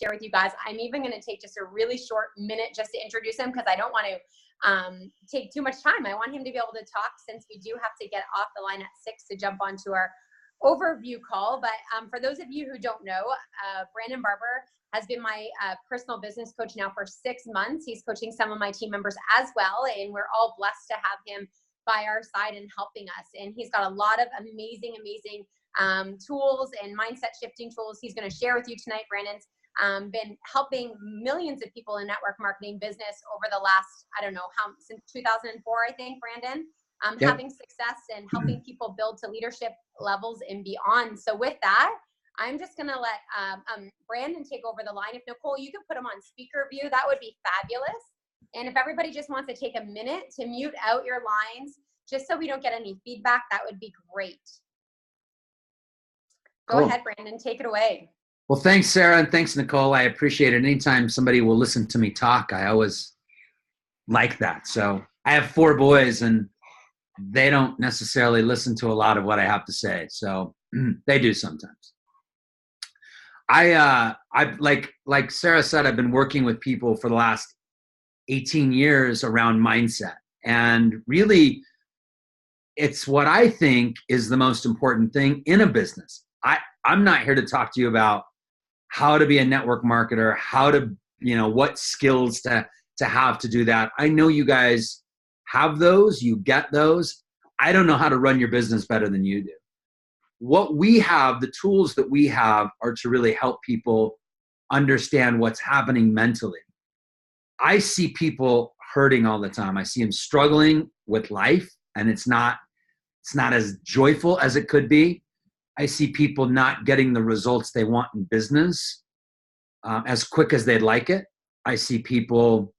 share with you guys. I'm even going to take just a really short minute just to introduce him because I don't want to take too much time. I want him to be able to talk since we do have to get off the line at 6 to jump onto our overview call. But for those of you who don't know, Brandon Barber has been my personal business coach now for 6 months. He's coaching some of my team members as well, and we're all blessed to have him by our side and helping us. And he's got a lot of amazing tools and mindset shifting tools he's going to share with you tonight. Brandon's been helping millions of people in network marketing business over the last, I don't know how, since 2004, I think, Brandon, yep. Having success and helping people build to leadership levels and beyond. So with that, I'm just going to let Brandon take over the line. If Nicole, you could put him on speaker view, that would be fabulous. And if everybody just wants to take a minute to mute out your lines, just so we don't get any feedback, that would be great. Go ahead, Brandon, take it away. Well, thanks, Sarah, and thanks, Nicole. I appreciate it. Anytime somebody will listen to me talk, I always like that. So I have 4 boys, and they don't necessarily listen to a lot of what I have to say. So they do sometimes. I like Sarah said, I've been working with people for the last 18 years around mindset. And really, it's what I think is the most important thing in a business. I'm not here to talk to you about how to be a network marketer, how to, what skills to have to do that. I know you guys have those, you get those. I don't know how to run your business better than you do. What we have, the tools that we have, are to really help people understand what's happening mentally. I see people hurting all the time. I see them struggling with life, and it's not as joyful as it could be. I see people not getting the results they want in business as quick as they'd like it. I see people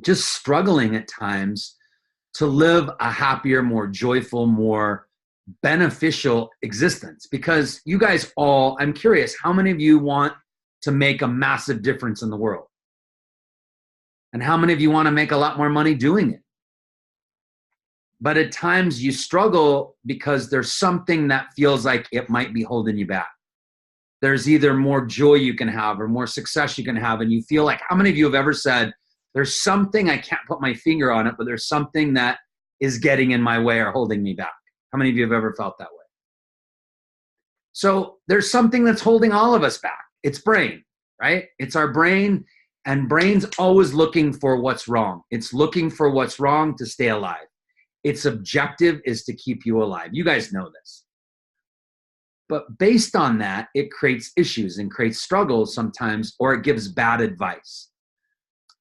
just struggling at times to live a happier, more joyful, more beneficial existence. Because you guys all, I'm curious, how many of you want to make a massive difference in the world? And how many of you want to make a lot more money doing it? But at times you struggle because there's something that feels like it might be holding you back. There's either more joy you can have or more success you can have, and you feel like, how many of you have ever said, there's something, I can't put my finger on it, but there's something that is getting in my way or holding me back? How many of you have ever felt that way? So there's something that's holding all of us back. It's brain, right? It's our brain, and brain's always looking for what's wrong. It's looking for what's wrong to stay alive. Its objective is to keep you alive. You guys know this. But based on that, it creates issues and creates struggles sometimes, or it gives bad advice.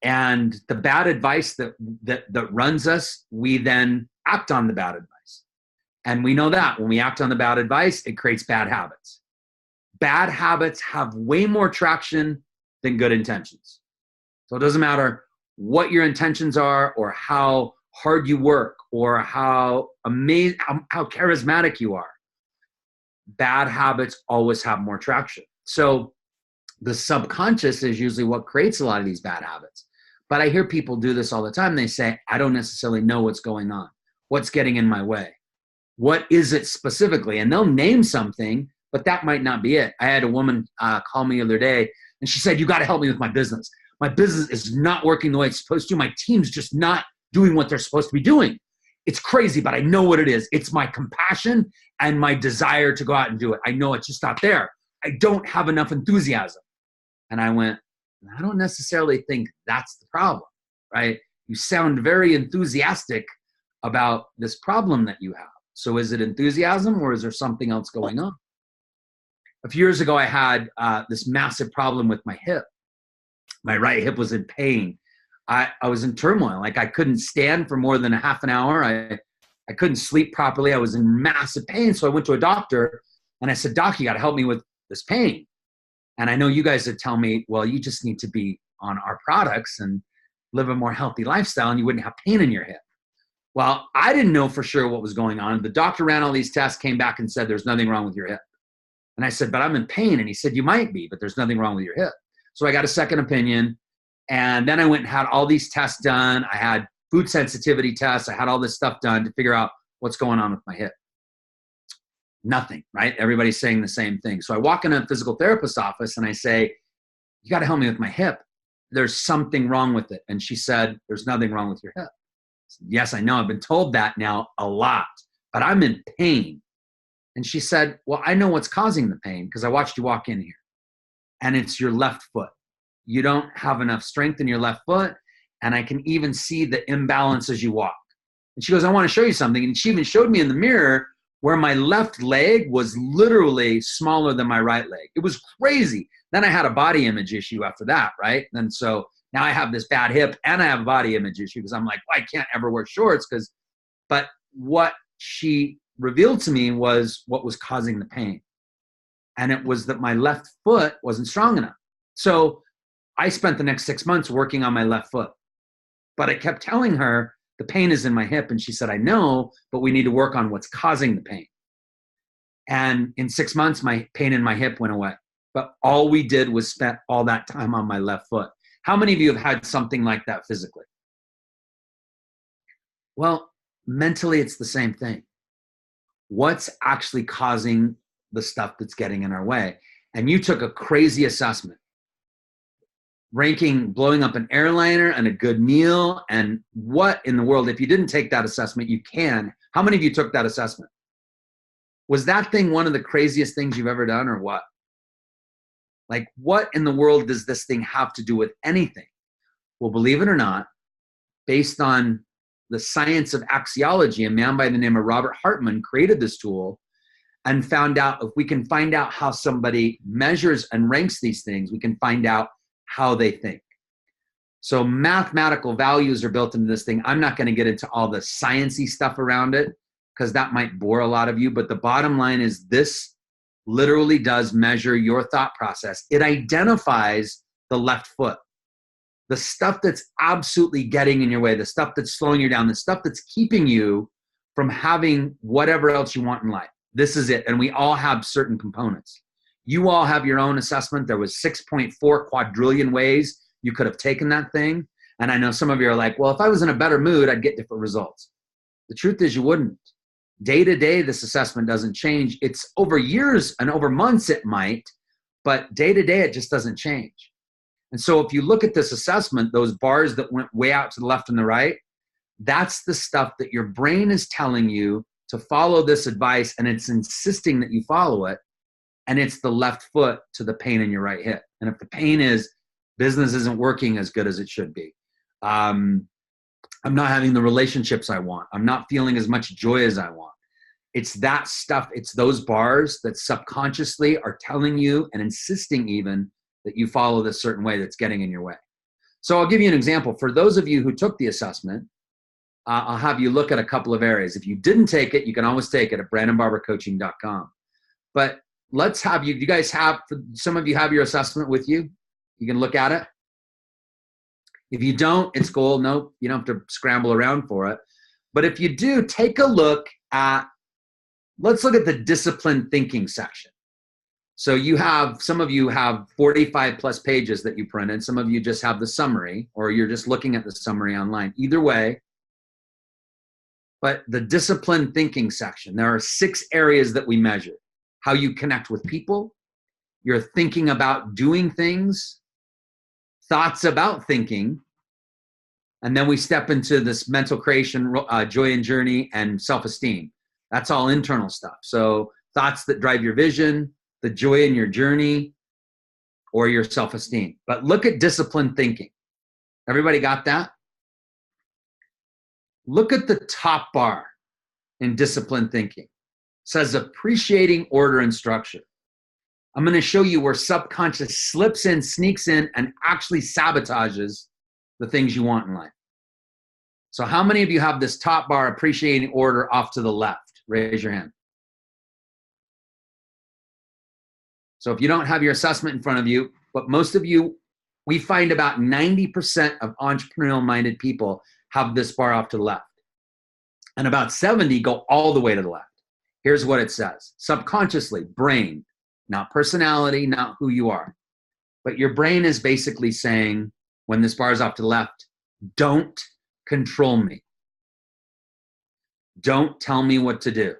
And the bad advice that runs us, we then act on the bad advice. And we know that when we act on the bad advice, it creates bad habits. Bad habits have way more traction than good intentions. So it doesn't matter what your intentions are, or how hard you work, or how amazing, how charismatic you are. Bad habits always have more traction. So the subconscious is usually what creates a lot of these bad habits. But I hear people do this all the time. They say, I don't necessarily know what's going on. What's getting in my way? What is it specifically? And they'll name something, but that might not be it. I had a woman call me the other day, and she said, you got to help me with my business. My business is not working the way it's supposed to. My team's just not doing what they're supposed to be doing. It's crazy, but I know what it is. It's my compassion and my desire to go out and do it. I know it's just not there. I don't have enough enthusiasm. And I went, I don't necessarily think that's the problem, right? You sound very enthusiastic about this problem that you have. So is it enthusiasm, or is there something else going on? A few years ago, I had this massive problem with my hip. My right hip was in pain. I was in turmoil. Like, I couldn't stand for more than a half an hour. I couldn't sleep properly. I was in massive pain. So I went to a doctor, and I said, Doc, you got to help me with this pain. And I know you guys would tell me, well, you just need to be on our products and live a more healthy lifestyle, and you wouldn't have pain in your hip. Well, I didn't know for sure what was going on. The doctor ran all these tests, came back and said, there's nothing wrong with your hip. And I said, but I'm in pain. And he said, you might be, but there's nothing wrong with your hip. So I got a second opinion. And then I went and had all these tests done. I had food sensitivity tests. I had all this stuff done to figure out what's going on with my hip. Nothing, right? Everybody's saying the same thing. So I walk in a physical therapist's office and I say, you got to help me with my hip. There's something wrong with it. And she said, there's nothing wrong with your hip. Said, yes, I know. I've been told that now a lot, but I'm in pain. And she said, well, I know what's causing the pain because I watched you walk in here. And it's your left foot. You don't have enough strength in your left foot. And I can even see the imbalance as you walk. And she goes, I want to show you something. And she even showed me in the mirror where my left leg was literally smaller than my right leg. It was crazy. Then I had a body image issue after that, right? And so now I have this bad hip and I have a body image issue because I'm like, well, I can't ever wear shorts but what she revealed to me was what was causing the pain. And it was that my left foot wasn't strong enough. So I spent the next 6 months working on my left foot. But I kept telling her, the pain is in my hip. And she said, I know, but we need to work on what's causing the pain. And in 6 months, my pain in my hip went away. But all we did was spent all that time on my left foot. How many of you have had something like that physically? Well, mentally, it's the same thing. What's actually causing the stuff that's getting in our way? And you took a crazy assessment, ranking blowing up an airliner and a good meal. And what in the world, if you didn't take that assessment, you can. How many of you took that assessment? Was that thing one of the craziest things you've ever done or what? Like, what in the world does this thing have to do with anything? Well, believe it or not, based on the science of axiology, a man by the name of Robert Hartman created this tool and found out if we can find out how somebody measures and ranks these things, we can find out how they think. So mathematical values are built into this thing. I'm not going to get into all the sciencey stuff around it because that might bore a lot of you. But the bottom line is this literally does measure your thought process. It identifies the left foot, the stuff that's absolutely getting in your way, the stuff that's slowing you down, the stuff that's keeping you from having whatever else you want in life. This is it. And we all have certain components. You all have your own assessment. There was 6.4 quadrillion ways you could have taken that thing. And I know some of you are like, well, if I was in a better mood, I'd get different results. The truth is you wouldn't. Day to day, this assessment doesn't change. It's over years and over months it might, but day to day, it just doesn't change. And so if you look at this assessment, those bars that went way out to the left and the right, that's the stuff that your brain is telling you to follow this advice, and it's insisting that you follow it. And it's the left foot to the pain in your right hip. And if the pain is business isn't working as good as it should be, I'm not having the relationships I want, I'm not feeling as much joy as I want. It's that stuff, it's those bars that subconsciously are telling you and insisting even that you follow this certain way that's getting in your way. So I'll give you an example. For those of you who took the assessment, I'll have you look at a couple of areas. If you didn't take it, you can always take it at brandonbarbercoaching.com. But let's have you, you guys have, some of you have your assessment with you. You can look at it. If you don't, it's cool. Nope, you don't have to scramble around for it. But if you do, take a look at, let's look at the disciplined thinking section. So you have, some of you have 45 plus pages that you printed. Some of you just have the summary, or you're just looking at the summary online. Either way, but the disciplined thinking section, there are 6 areas that we measure. How you connect with people, your thinking about doing things, thoughts about thinking, and then we step into this mental creation, joy and journey, and self-esteem. That's all internal stuff. So thoughts that drive your vision, the joy in your journey, or your self-esteem. But look at disciplined thinking. Everybody got that? Look at the top bar in disciplined thinking. It says appreciating order and structure. I'm going to show you where subconscious slips in, sneaks in, and actually sabotages the things you want in life. So how many of you have this top bar, appreciating order, off to the left? Raise your hand. So if you don't have your assessment in front of you, but most of you, we find about 90% of entrepreneurial-minded people have this bar off to the left. And about 70 go all the way to the left. Here's what it says. Subconsciously, brain, not personality, not who you are. But your brain is basically saying, when this bar is off to the left, don't control me. Don't tell me what to do.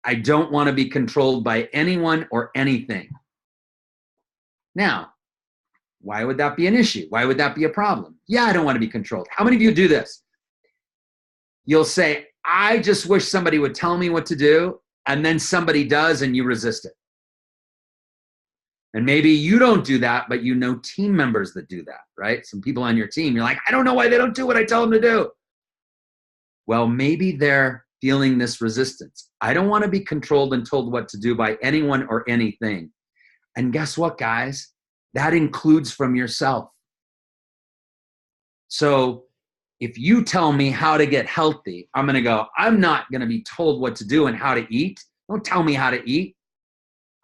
I don't want to be controlled by anyone or anything. Now, Why would that be an issue? Why would that be a problem? Yeah, I don't want to be controlled. How many of you do this? You'll say, I just wish somebody would tell me what to do, and then somebody does and you resist it. And maybe you don't do that, but you know team members that do that, right? Some people on your team, you're like, I don't know why they don't do what I tell them to do. Well, maybe they're feeling this resistance. I don't want to be controlled and told what to do by anyone or anything. And guess what, guys? That includes from yourself. So if you tell me how to get healthy, I'm going to go, I'm not going to be told what to do and how to eat. Don't tell me how to eat.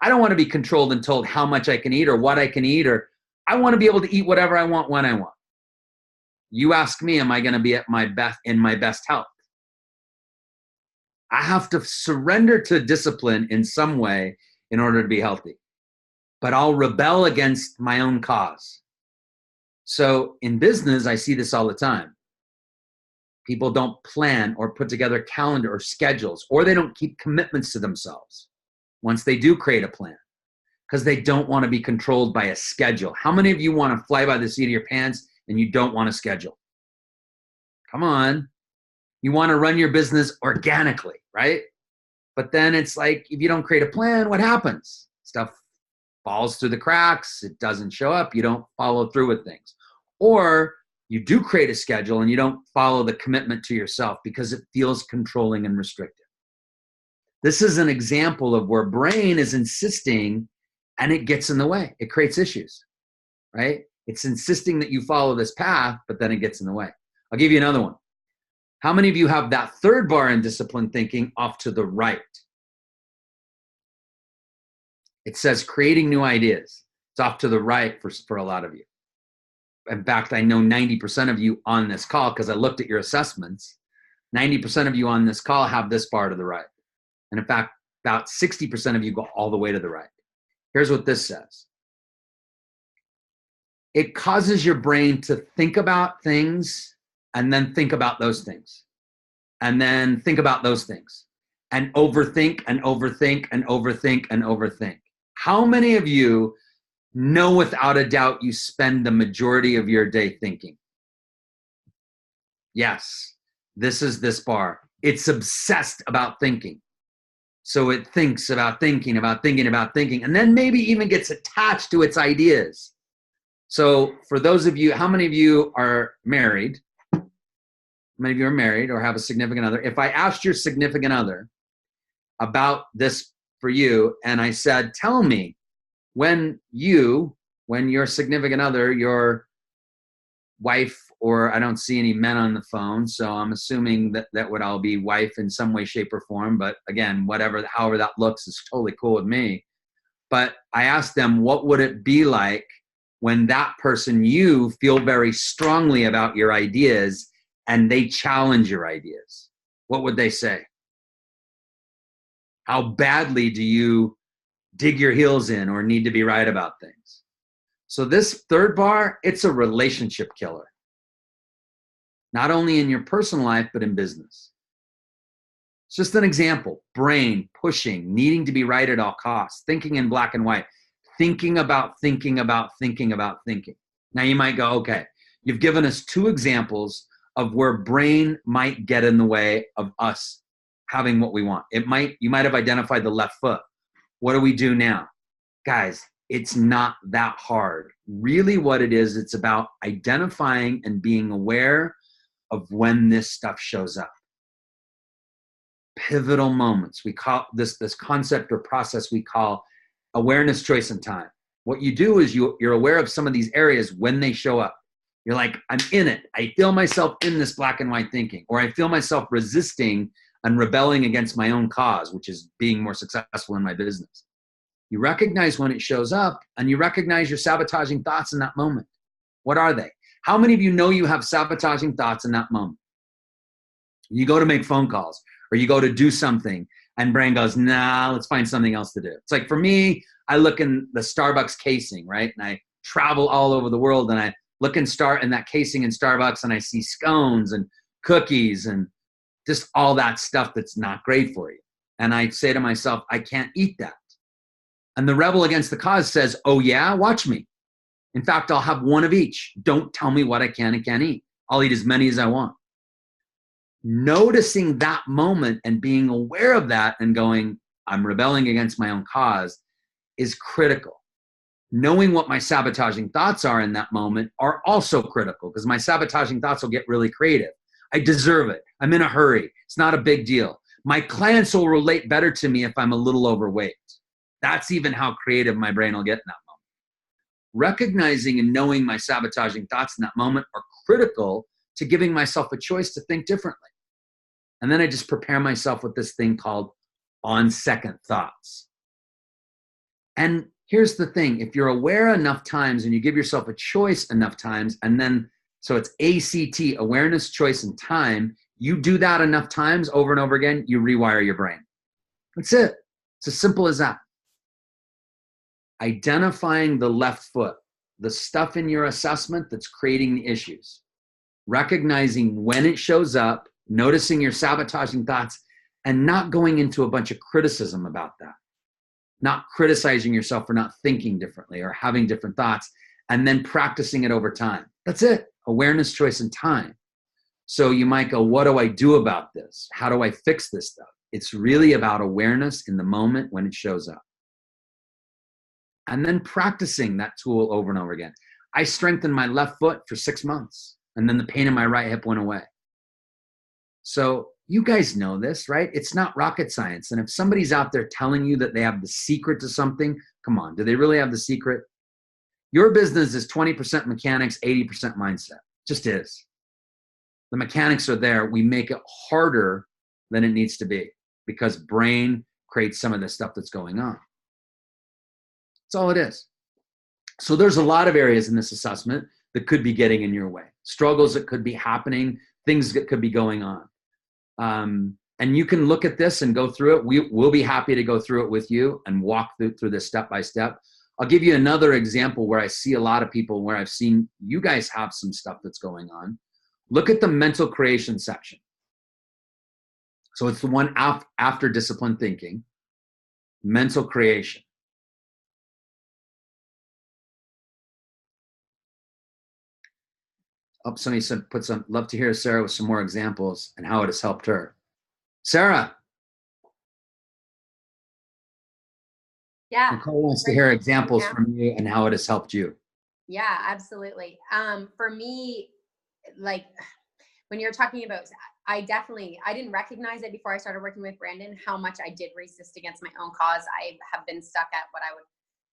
I don't want to be controlled and told how much I can eat or what I can eat, or I want to be able to eat whatever I want when I want. You ask me, am I going to be at my best, in my best health? I have to surrender to discipline in some way in order to be healthy. But I'll rebel against my own cause. So in business, I see this all the time. People don't plan or put together calendar or schedules, or they don't keep commitments to themselves once they do create a plan, because they don't want to be controlled by a schedule. How many of you want to fly by the seat of your pants and you don't want a schedule? Come on. You want to run your business organically, right? But then it's like, if you don't create a plan, what happens? Stuff falls through the cracks. It doesn't show up. You don't follow through with things. Or you do create a schedule and you don't follow the commitment to yourself because it feels controlling and restrictive. This is an example of where brain is insisting and it gets in the way. It creates issues, right? It's insisting that you follow this path, but then it gets in the way. I'll give you another one. How many of you have that third bar in discipline thinking off to the right? It says creating new ideas. It's off to the right for a lot of you. In fact, I know 90% of you on this call, because I looked at your assessments, 90% of you on this call have this bar to the right. And in fact, about 60% of you go all the way to the right. Here's what this says. It causes your brain to think about things and then think about those things. And then think about those things. And overthink and overthink and overthink and overthink. How many of you know without a doubt you spend the majority of your day thinking? Yes, this is this bar. It's obsessed about thinking. So it thinks about thinking, about thinking, about thinking, and then maybe even gets attached to its ideas. So for those of you, how many of you are married? How many of you are married or have a significant other? If I asked your significant other about this for you, and I said, tell me, when your significant other, your wife, or I don't see any men on the phone, so I'm assuming that would all be wife in some way, shape, or form. But again, however that looks is totally cool with me. But I asked them, what would it be like when that person, you feel very strongly about your ideas and they challenge your ideas? What would they say? How badly do you dig your heels in or need to be right about things? So this third bar, it's a relationship killer. Not only in your personal life, but in business. It's just an example. Brain pushing, needing to be right at all costs, thinking in black and white, thinking about thinking about thinking about thinking. Now you might go, okay, you've given us two examples of where brain might get in the way of us having what we want. You might have identified the left foot. What do we do now? Guys, it's not that hard. Really what it is, it's about identifying and being aware of when this stuff shows up. Pivotal moments. We call this concept or process we call awareness, choice, and time. What you do is you're aware of some of these areas when they show up. You're like, I'm in it. I feel myself in this black and white thinking, or I feel myself resisting and rebelling against my own cause, which is being more successful in my business. You recognize when it shows up, and you recognize your sabotaging thoughts in that moment. What are they? How many of you know you have sabotaging thoughts in that moment? You go to make phone calls, or you go to do something, and brain goes, nah, let's find something else to do. It's like for me, I look in the Starbucks casing, right? And I travel all over the world, and I look in that casing in Starbucks, and I see scones and cookies and just all that stuff that's not great for you. And I say to myself, I can't eat that. And the rebel against the cause says, oh yeah, watch me. In fact, I'll have one of each. Don't tell me what I can and can't eat. I'll eat as many as I want. Noticing that moment and being aware of that and going, I'm rebelling against my own cause is critical. Knowing what my sabotaging thoughts are in that moment are also critical, because my sabotaging thoughts will get really creative. I deserve it. I'm in a hurry. It's not a big deal. My clients will relate better to me if I'm a little overweight. That's even how creative my brain will get in that moment. Recognizing and knowing my sabotaging thoughts in that moment are critical to giving myself a choice to think differently. And then I just prepare myself with this thing called on second thoughts. And here's the thing, if you're aware enough times and you give yourself a choice enough times, and then, so it's ACT, awareness, choice, and time, you do that enough times over and over again, you rewire your brain. That's it. It's as simple as that. Identifying the left foot, the stuff in your assessment that's creating the issues. Recognizing when it shows up, noticing your sabotaging thoughts, and not going into a bunch of criticism about that. Not criticizing yourself for not thinking differently or having different thoughts, and then practicing it over time. That's it. Awareness, choice, and time. So you might go, what do I do about this? How do I fix this stuff? It's really about awareness in the moment when it shows up. And then practicing that tool over and over again. I strengthened my left foot for 6 months, and then the pain in my right hip went away. So you guys know this, right? It's not rocket science. And if somebody's out there telling you that they have the secret to something, come on, do they really have the secret? Your business is 20% mechanics, 80% mindset. Just is. The mechanics are there. We make it harder than it needs to be because brain creates some of the stuff that's going on. That's all it is. So there's a lot of areas in this assessment that could be getting in your way. Struggles that could be happening, things that could be going on. And you can look at this and go through it. We'll be happy to go through it with you and walk through this step by step. I'll give you another example where I see a lot of people, where I've seen you guys have some stuff that's going on. Look at the mental creation section. So it's the one after disciplined thinking, mental creation. Oh, somebody said, love to hear Sarah with some more examples and how it has helped her. Sarah. Yeah. Nicole wants to hear examples from you and how it has helped you. Yeah, absolutely. For me, like when you're talking about, I didn't recognize it before I started working with Brandon, how much I did resist against my own cause. I have been stuck at what I would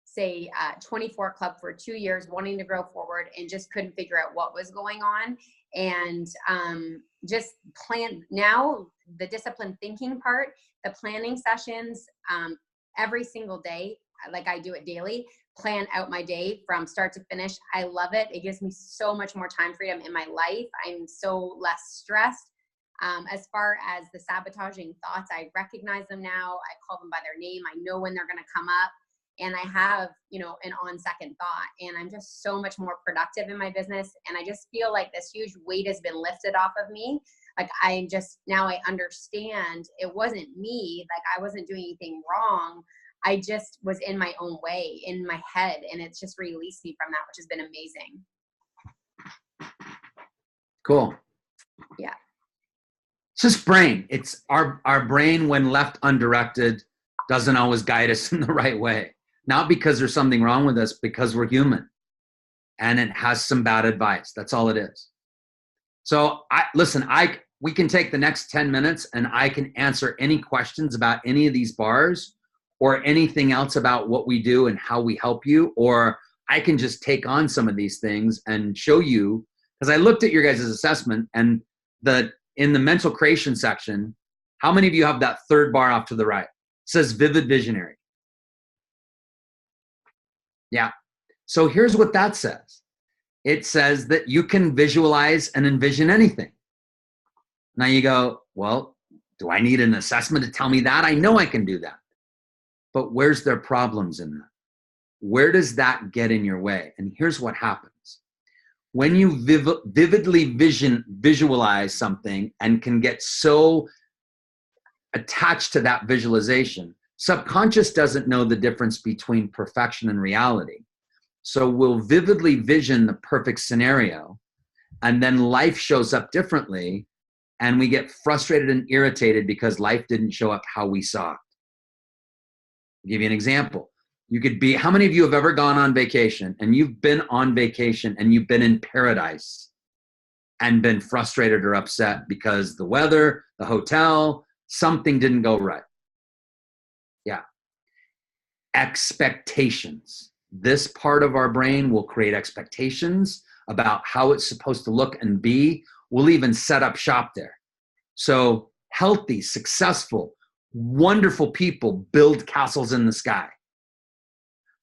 say 24 club for 2 years, wanting to grow forward and just couldn't figure out what was going on. And just plan now, the disciplined thinking part, the planning sessions, every single day, like I do it daily, plan out my day from start to finish. I love it. It gives me so much more time freedom in my life. I'm so less stressed. As far as the sabotaging thoughts, I recognize them now. I call them by their name. I know when they're going to come up. And I have, an on second thought, and I'm just so much more productive in my business. And I just feel like this huge weight has been lifted off of me. Like now I understand it wasn't me. Like I wasn't doing anything wrong. I just was in my own way, in my head. And it's just released me from that, which has been amazing. Cool. Yeah. It's just brain. It's our brain, when left undirected, doesn't always guide us in the right way. Not because there's something wrong with us, because we're human and it has some bad advice. That's all it is. So we can take the next 10 minutes and I can answer any questions about any of these bars or anything else about what we do and how we help you, or I can just take on some of these things and show you, because I looked at your guys' assessment and in the mental creation section, how many of you have that third bar off to the right? It says vivid visionary. Yeah. So here's what that says. It says that you can visualize and envision anything. Now you go, well, do I need an assessment to tell me that? I know I can do that. But where's their problems in that? Where does that get in your way? And here's what happens. When you vividly visualize something and can get so attached to that visualization, subconscious doesn't know the difference between perfection and reality. So we'll vividly vision the perfect scenario, and then life shows up differently, and we get frustrated and irritated because life didn't show up how we saw it. I'll give you an example. You could be, how many of you have ever gone on vacation and you've been on vacation and you've been in paradise and been frustrated or upset because the weather, the hotel, something didn't go right? Yeah. Expectations. This part of our brain will create expectations about how it's supposed to look and be. We'll even set up shop there. So healthy, successful, wonderful people build castles in the sky.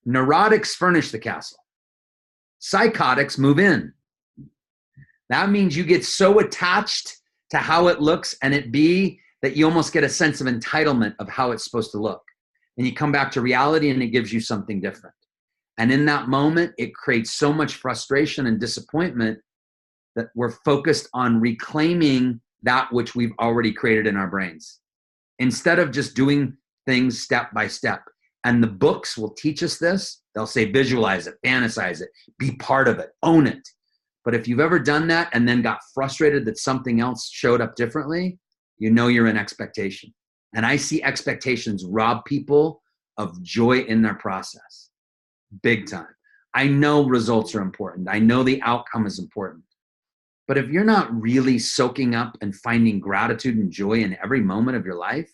Neurotics furnish the castle. Psychotics move in. That means you get so attached to how it looks and it be that you almost get a sense of entitlement of how it's supposed to look. And you come back to reality and it gives you something different. And in that moment, it creates so much frustration and disappointment that we're focused on reclaiming that which we've already created in our brains, instead of just doing things step by step. And the books will teach us this. They'll say, visualize it, fantasize it, be part of it, own it. But if you've ever done that and then got frustrated that something else showed up differently, you know you're in expectation. And I see expectations rob people of joy in their process, big time. I know results are important. I know the outcome is important. But if you're not really soaking up and finding gratitude and joy in every moment of your life,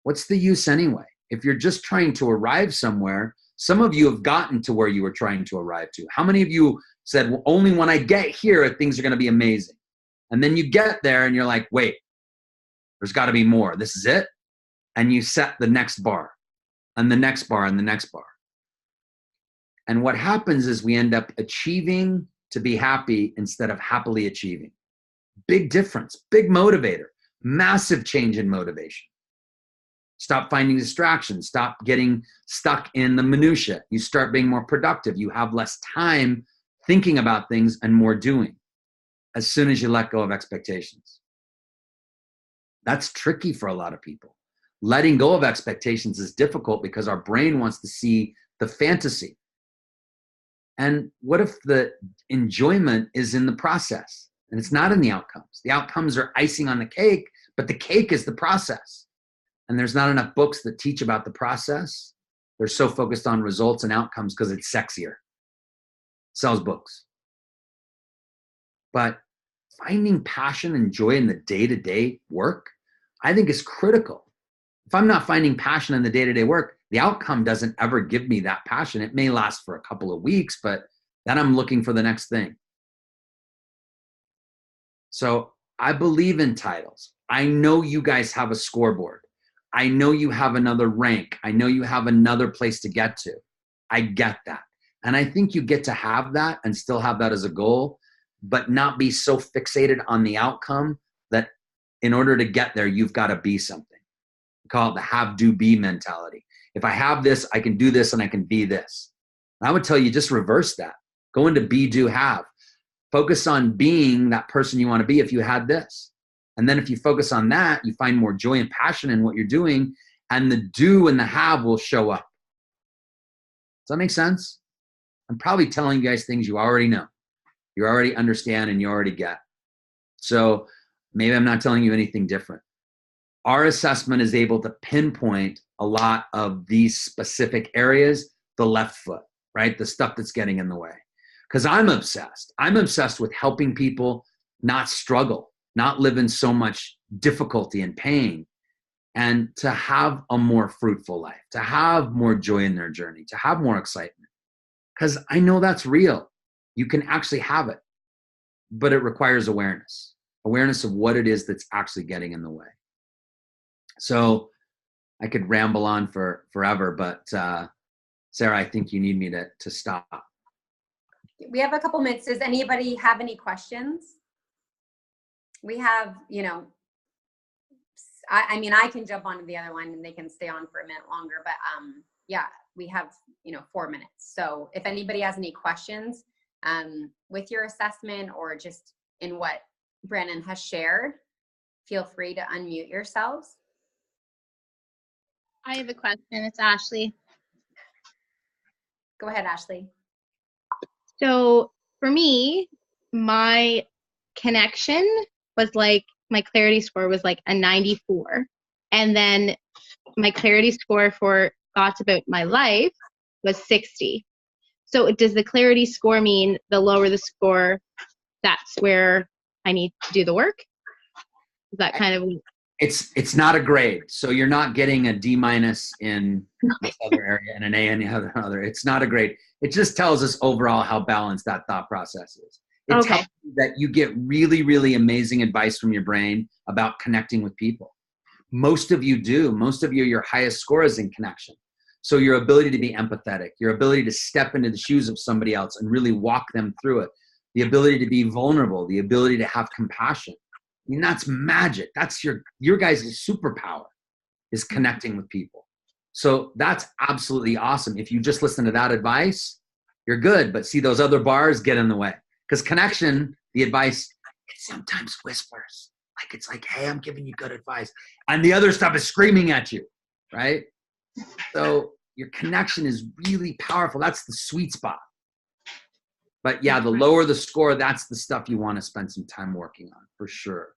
what's the use anyway? If you're just trying to arrive somewhere, some of you have gotten to where you were trying to arrive to. How many of you said, well, only when I get here, things are going to be amazing? And then you get there and you're like, wait, there's got to be more. This is it. And you set the next bar and the next bar and the next bar. And what happens is we end up achieving to be happy instead of happily achieving. Big difference, big motivator, massive change in motivation. Stop finding distractions. Stop getting stuck in the minutia. You start being more productive. You have less time thinking about things and more doing as soon as you let go of expectations. That's tricky for a lot of people. Letting go of expectations is difficult because our brain wants to see the fantasy. And what if the enjoyment is in the process and it's not in the outcomes? The outcomes are icing on the cake, but the cake is the process. And there's not enough books that teach about the process. They're so focused on results and outcomes because it's sexier. Sells books. But finding passion and joy in the day-to-day work, I think is critical. If I'm not finding passion in the day-to-day work, the outcome doesn't ever give me that passion. It may last for a couple of weeks, but then I'm looking for the next thing. So I believe in titles. I know you guys have a scoreboard. I know you have another rank. I know you have another place to get to. I get that. And I think you get to have that and still have that as a goal, but not be so fixated on the outcome that in order to get there, you've got to be something. We call it the have, do, be mentality. If I have this, I can do this and I can be this. And I would tell you, just reverse that. Go into be, do, have. Focus on being that person you want to be if you had this. And then if you focus on that, you find more joy and passion in what you're doing, and the do and the have will show up. Does that make sense? I'm probably telling you guys things you already know, you already understand, and you already get. So maybe I'm not telling you anything different. Our assessment is able to pinpoint a lot of these specific areas, the left foot, right? The stuff that's getting in the way. Because I'm obsessed. I'm obsessed with helping people not struggle, not live in so much difficulty and pain, and to have a more fruitful life, to have more joy in their journey, to have more excitement. Because I know that's real. You can actually have it, but it requires awareness of what it is that's actually getting in the way. So I could ramble on forever, but Sarah, I think you need me to stop. We have a couple minutes. Does anybody have any questions? We have, I mean, I can jump onto the other line and they can stay on for a minute longer, but yeah, we have, 4 minutes. So if anybody has any questions with your assessment or just in what Brandon has shared, feel free to unmute yourselves. I have a question. It's Ashley. Go ahead, Ashley. So for me, my connection was like, my clarity score was like a 94. And then my clarity score for thoughts about my life was 60. So does the clarity score mean the lower the score, that's where I need to do the work? Is that kind of... It's not a grade. So you're not getting a D- in this other area and an A in the other. It's not a grade. It just tells us overall how balanced that thought process is. It tells you that you get really, really amazing advice from your brain about connecting with people. Most of you do. Most of you, your highest score is in connection. So your ability to be empathetic, your ability to step into the shoes of somebody else and really walk them through it, the ability to be vulnerable, the ability to have compassion. I mean, that's magic. That's your guys' superpower, is connecting with people. So that's absolutely awesome. If you just listen to that advice, you're good. But see, those other bars get in the way. Because connection, the advice, it sometimes whispers. Like, it's like, hey, I'm giving you good advice. And the other stuff is screaming at you, right? So your connection is really powerful. That's the sweet spot. But yeah, the lower the score, that's the stuff you want to spend some time working on, for sure.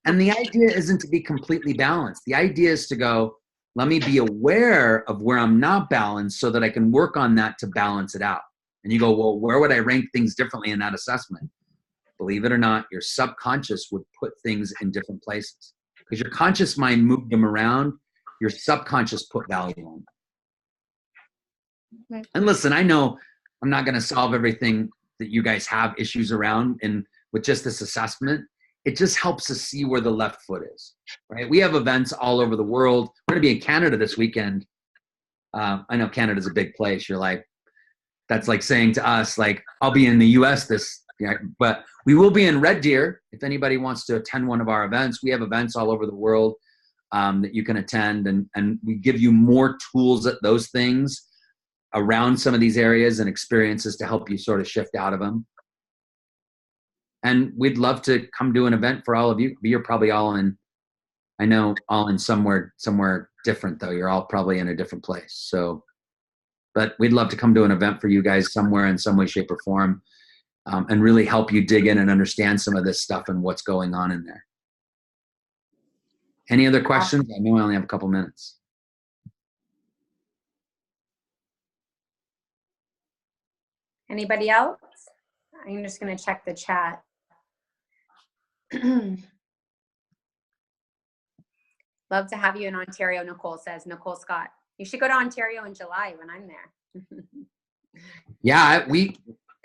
And the idea isn't to be completely balanced. The idea is to go, let me be aware of where I'm not balanced so that I can work on that to balance it out. And you go, well, where would I rank things differently in that assessment? Believe it or not, your subconscious would put things in different places. Because your conscious mind moved them around, your subconscious put value on them. And listen, I know I'm not going to solve everything that you guys have issues around, and with just this assessment, it just helps us see where the left foot is, right? We have events all over the world. We're going to be in Canada this weekend. I know Canada's a big place. You're like, that's like saying to us, like, I'll be in the US but we will be in Red Deer. If anybody wants to attend one of our events, we have events all over the world that you can attend, and we give you more tools at those things around some of these areas and experiences to help you sort of shift out of them. And we'd love to come do an event for all of you. You're probably all in, I know, all in somewhere different, though. You're all probably in a different place. So, but we'd love to come to an event for you guys somewhere in some way, shape, or form, and really help you dig in and understand some of this stuff and what's going on in there. Any other questions? I know I only have a couple minutes. Anybody else? I'm just going to check the chat. Love to have you in Ontario, Nicole says. Nicole Scott. You should go to Ontario in July when I'm there. Yeah,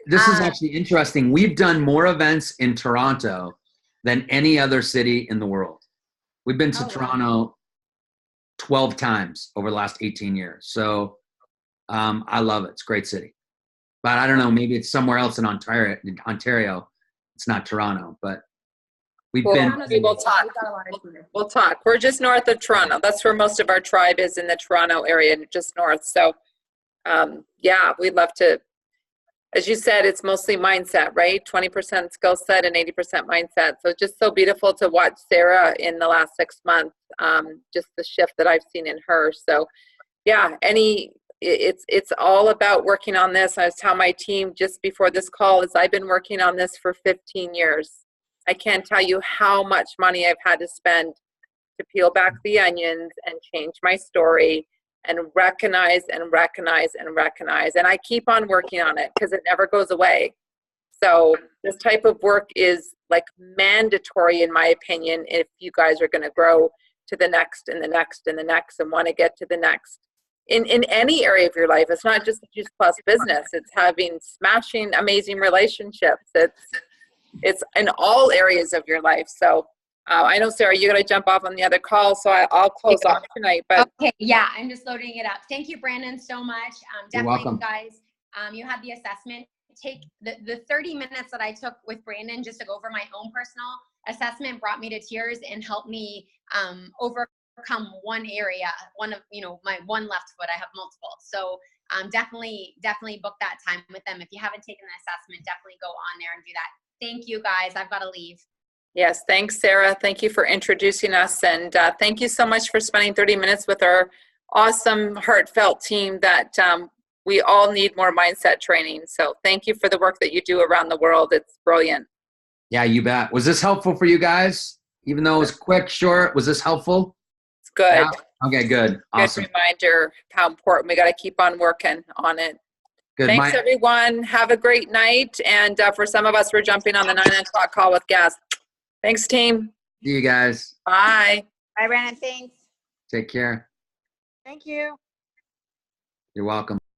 this is actually interesting. We've done more events in Toronto than any other city in the world. We've been to Toronto 12 times over the last 18 years. So I love it. It's a great city. But I don't know, maybe it's somewhere else in Ontario. It's not Toronto, but we'll talk. We'll talk. We're just north of Toronto. That's where most of our tribe is, in the Toronto area, just north. So yeah, we'd love to. As you said, it's mostly mindset, right? 20% skill set and 80% mindset. So just so beautiful to watch Sarah in the last 6 months, just the shift that I've seen in her. So yeah, it's all about working on this. I was telling my team just before this call, is I've been working on this for 15 years. I can't tell you how much money I've had to spend to peel back the onions and change my story and recognize and recognize and recognize. And I keep on working on it because it never goes away. So this type of work is like mandatory, in my opinion, if you guys are going to grow to the next and the next and the next and want to get to the next. In any area of your life, it's not just the Juice Plus business. It's having smashing, amazing relationships. It's in all areas of your life. So I know, Sarah, you're going to jump off on the other call, so I'll close off tonight. But okay, yeah, I'm just loading it up. Thank you, Brandon, so much. Definitely, you guys, you had the assessment. Take the 30 minutes that I took with Brandon just to go over my own personal assessment brought me to tears and helped me overcome one area, my one left foot. I have multiple. So definitely book that time with them. If you haven't taken the assessment, definitely go on there and do that. Thank you, guys. I've got to leave. Yes, thanks, Sarah. Thank you for introducing us. And thank you so much for spending 30 minutes with our awesome, heartfelt team that we all need more mindset training. So thank you for the work that you do around the world. It's brilliant. Yeah, you bet. Was this helpful for you guys? Even though it was quick, short, was this helpful? It's good. Yeah? Okay, good. Awesome. Good reminder how important we got to keep on working on it. Good. Thanks, everyone. Have a great night. And for some of us, we're jumping on the 9 o'clock call with Gas. Thanks, team. See you guys. Bye. Bye, Brandon. Thanks. Take care. Thank you. You're welcome.